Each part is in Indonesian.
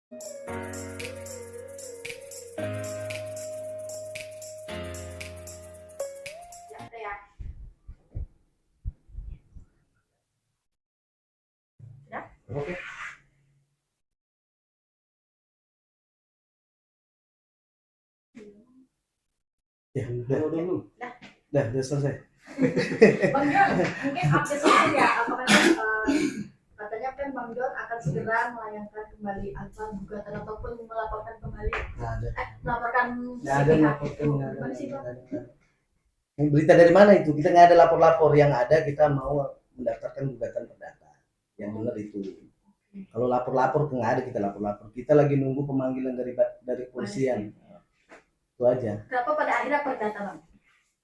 Ya, sudah. Oke. Ya, udah selesai. Bang John, mungkin update sedikit ya. Katanya kan Bang John akan segera melayangkan kembali aduan gugatan ataupun melaporkan kembali. Nggak ada. Melaporkan Nggak ada pihak. melaporkan. Gimana sih Bang? Berita dari mana itu? Kita nggak ada lapor-lapor. Yang ada kita mau mendaftarkan gugatan perdata. Yang benar itu. Kalau lapor-lapor nggak ada kita lapor-lapor. Kita lagi nunggu pemanggilan dari polisian. Itu aja. Kenapa pada akhirnya perdata Bang?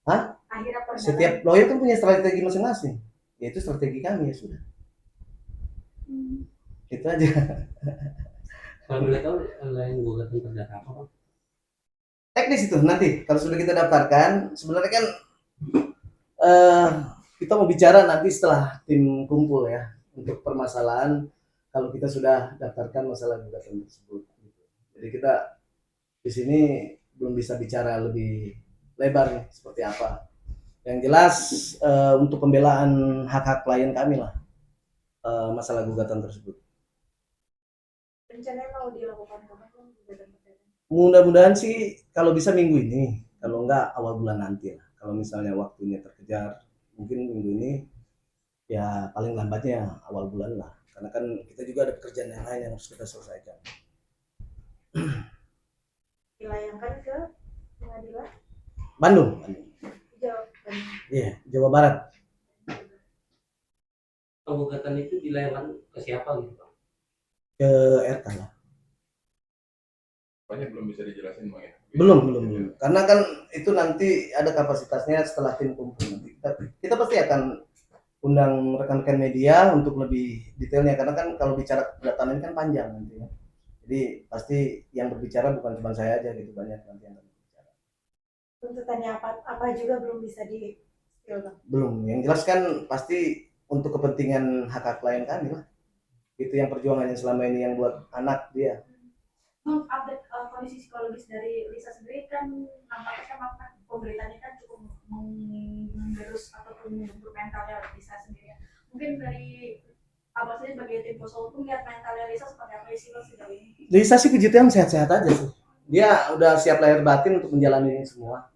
Hah? Akhirnya perdata. Setiap lawyer kan punya strategi masing-masing. Yaitu strategi kami ya sudah. Itu aja. Kalau boleh tahu lain gugatan perdata apa Bang? Teknis itu nanti kalau sudah kita daftarkan sebenarnya kan kita mau bicara nanti setelah tim kumpul ya untuk permasalahan kalau kita sudah daftarkan masalah gugatan tersebut. Jadi kita di sini belum bisa bicara lebih lebar nih seperti apa. Yang jelas untuk pembelaan hak-hak klien kami lah masalah gugatan tersebut. Rencananya mau dilakukan kapan gugatan perdata? Mudah-mudahan sih kalau bisa minggu ini, kalau enggak awal bulan nanti lah. Kalau misalnya waktunya terkejar, mungkin minggu ini ya paling lambatnya awal bulan lah. Karena kan kita juga ada pekerjaan yang lain yang harus kita selesaikan. Dilayangkan ke pengadilan Bandung. Jawa Barat. Iya, Jawa Barat. Gugatan itu dilayangkan ke siapa gitu Bang? Ke RK lah. Banyak belum bisa dijelasin Bang ya? Belum. Karena kan itu nanti ada kapasitasnya setelah tim kumpul. Kita pasti akan undang rekan-rekan media untuk lebih detailnya karena kan kalau bicara kedatangan ini kan panjang nanti ya. Jadi pasti yang berbicara bukan cuma saya aja gitu, banyak nanti yang berbicara. Tuntutannya apa juga belum bisa di Belum. Yang jelas kan pasti untuk kepentingan hak klien kami lah. Itu yang perjuangannya selama ini yang buat anak dia. Update kondisi psikologis dari Lisa sendiri kan nampaknya pemberitanya kan cukup menggerus ataupun membentuk mentalnya Lisa sendiri. Mungkin dari Abang sendiri sebagai tim kuasa hukum lihat mentalnya Lisa seperti apa sih sejauh ini? Lisa sih puji Tuhan sehat-sehat aja sih. Dia udah siap lahir batin untuk menjalani ini semua.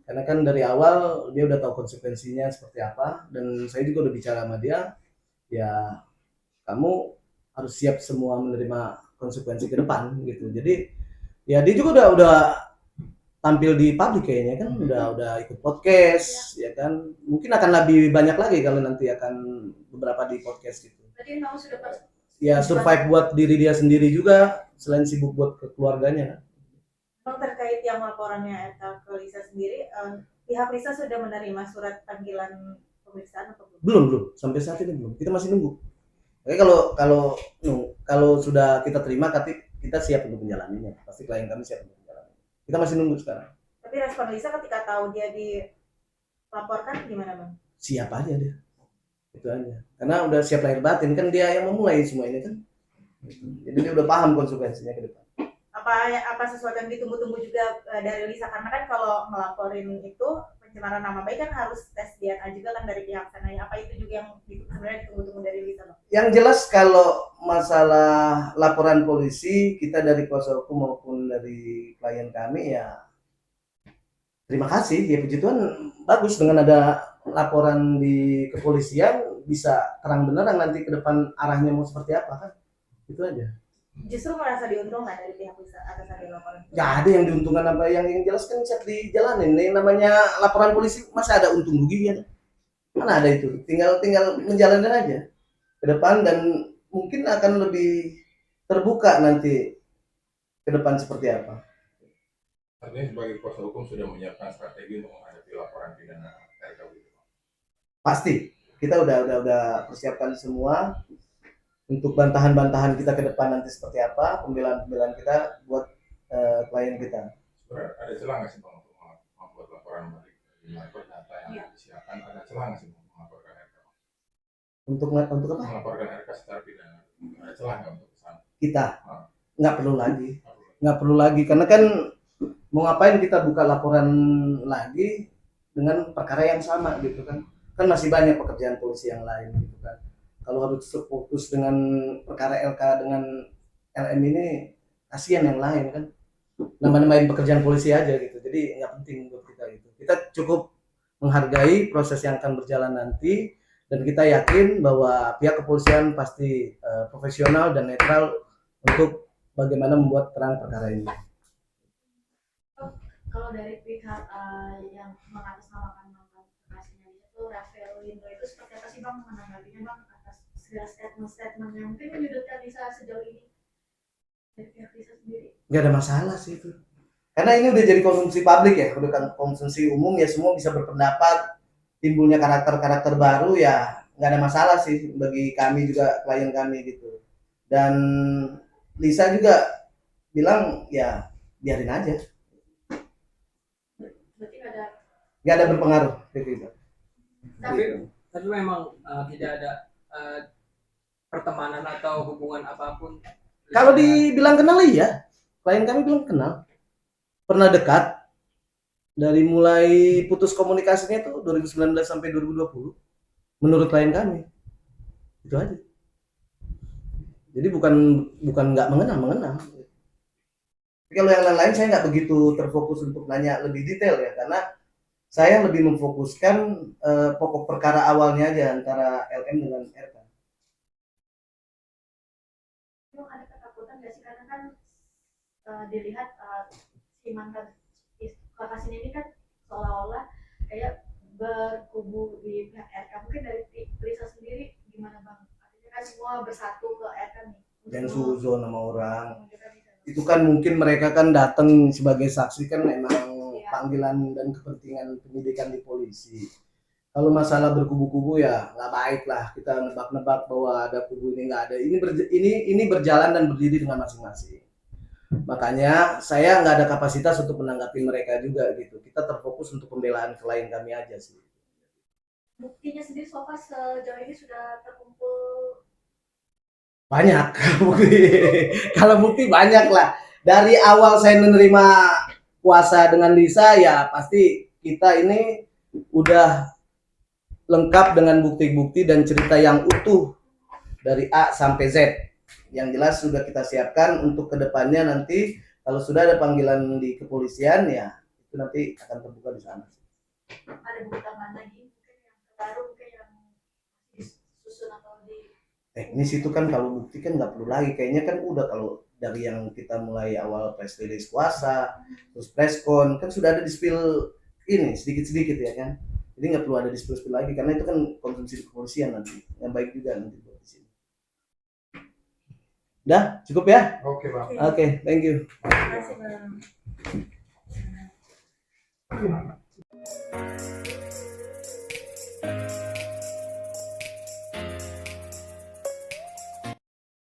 Karena kan dari awal dia udah tahu konsekuensinya seperti apa dan saya juga udah bicara sama dia, ya kamu harus siap semua menerima konsekuensi ke depan gitu. Jadi ya dia juga udah tampil di publik kayaknya kan udah ikut podcast ya kan. Mungkin akan lebih banyak lagi kalau nanti akan beberapa di podcast gitu. Berarti kamu sudah Ya survive buat diri dia sendiri juga selain sibuk buat ke keluarganya. Bang, terkait yang laporannya ke Lisa sendiri, pihak Lisa sudah menerima surat panggilan pemeriksaan atau belum? Belum sampai saat ini belum. Kita masih nunggu. Oke, kalau sudah kita terima, kita siap untuk menjalaninya. Pasti klien kami siap untuk menjalani. Kita masih nunggu sekarang. Tapi respon Lisa ketika tahu dia dilaporkan gimana Bang? Siap aja dia. Itu aja. Karena udah siap lahir batin kan dia yang memulai semua ini kan. Jadi dia udah paham konsekuensinya ke depan. Apa sesuatu yang ditunggu-tunggu juga dari Lisa, karena kan kalau ngelaporin itu pencemaran nama baik kan harus tes DNA juga kan dari pihak sananya. Apa itu juga yang sebenarnya ditunggu-tunggu dari Lisa Bang? Yang jelas kalau masalah laporan polisi kita dari kuasa hukum maupun dari klien kami ya terima kasih ya, puji Tuhan bagus dengan ada laporan di kepolisian bisa terang benderang nanti ke depan arahnya mau seperti apa kan, itu aja. Justru merasa diuntungkan dari pihak Lisa atas ada laporan? Nggak ada yang diuntungkan apa, yang jelas kan siap dijalanin. Yang namanya laporan polisi masa ada untung rugi ya? Mana ada itu, tinggal menjalankan aja ke depan dan mungkin akan lebih terbuka nanti ke depan seperti apa. Artinya sebagai kuasa hukum sudah menyiapkan strategi untuk menghadapi laporan pidana RKUHP itu. Pasti kita udah persiapkan semua untuk bantahan kita ke depan nanti seperti apa, pembelaan kita buat klien kita. Sebenarnya ada celah nggak sih Bang untuk membuat laporan balik di data yang disiapkan, ada celah nggak sih untuk melaporkan RK? Untuk apa? Melaporkan RK secara pidana, ada celah nggak untuk kesana? Kita nggak perlu lagi karena kan mau ngapain kita buka laporan lagi dengan perkara yang sama gitu kan masih banyak pekerjaan polisi yang lain gitu kan. Kalau harus fokus dengan perkara LK dengan LM ini kasihan yang lain kan, nambah-nambahin pekerjaan polisi aja gitu, jadi nggak penting buat kita gitu. Kita cukup menghargai proses yang akan berjalan nanti dan kita yakin bahwa pihak kepolisian pasti profesional dan netral untuk bagaimana membuat terang perkara ini. Kalau dari pihak yang mengatasnamakan mantan kekasihnya itu Rafael Lindo itu seperti apa sih Bang menanggapinya Bang atas segala statement yang mungkin menyudutkan Lisa sejauh ini dari pihak Lisa sendiri? Nggak ada masalah sih itu, karena ini udah jadi konsumsi publik ya, udah kan konsumsi umum ya, semua bisa berpendapat. Timbulnya karakter-karakter baru ya nggak ada masalah sih bagi kami juga, klien kami gitu. Dan Lisa juga bilang ya biarin aja, Berarti nggak ada berpengaruh gitu. Tapi memang tidak ada pertemanan atau hubungan apapun. Kalau dibilang kenal iya, klien kami bilang kenal, pernah dekat dari mulai putus komunikasinya itu 2019 sampai 2020 menurut klien kami, itu aja. Jadi bukan nggak mengenal. Tapi kalau yang lain-lain saya nggak begitu terfokus untuk nanya lebih detail ya, karena saya lebih memfokuskan pokok perkara awalnya aja antara LM dengan RK. Bang ada ketakutan nggak sih karena kan dilihat si mantan kekasihnya ini kan seolah-olah kayak berkubu di pihak RK. Mungkin dari Lisa sendiri gimana Bang? Artinya kan semua bersatu ke RK nih. Dan suzon sama orang. Itu kan mungkin mereka kan datang sebagai saksi kan memang panggilan dan kepentingan penyidikan di polisi. Kalau masalah berkubu-kubu ya nggak baik lah kita nebak-nebak bahwa ada kubu ini, nggak ada. Ini berjalan dan berdiri dengan masing-masing. Makanya saya nggak ada kapasitas untuk menanggapi mereka juga gitu. Kita terfokus untuk pembelaan klien kami aja sih. Buktinya sendiri so far sejauh ini sudah terkumpul banyak bukti. Kalau bukti banyak lah. Dari awal saya menerima kuasa dengan Lisa ya pasti kita ini udah lengkap dengan bukti-bukti dan cerita yang utuh dari A sampai Z. Yang jelas sudah kita siapkan untuk kedepannya nanti kalau sudah ada panggilan di kepolisian ya itu nanti akan terbuka di sana. ada bukti tambahan lagi mungkin yang terbaru mungkin yang disusun atau di Teknis itu kan kalau bukti kan nggak perlu lagi, kayaknya kan udah kalau dari yang kita mulai awal press release kuasa terus preskon kan sudah ada di spill ini sedikit-sedikit ya kan, jadi nggak perlu ada di spill lagi karena itu kan konsumsi kepolisian nanti yang baik juga nanti buat di sini. Udah cukup ya? Oke Bang. Oke, thank you. Terima kasih Bang.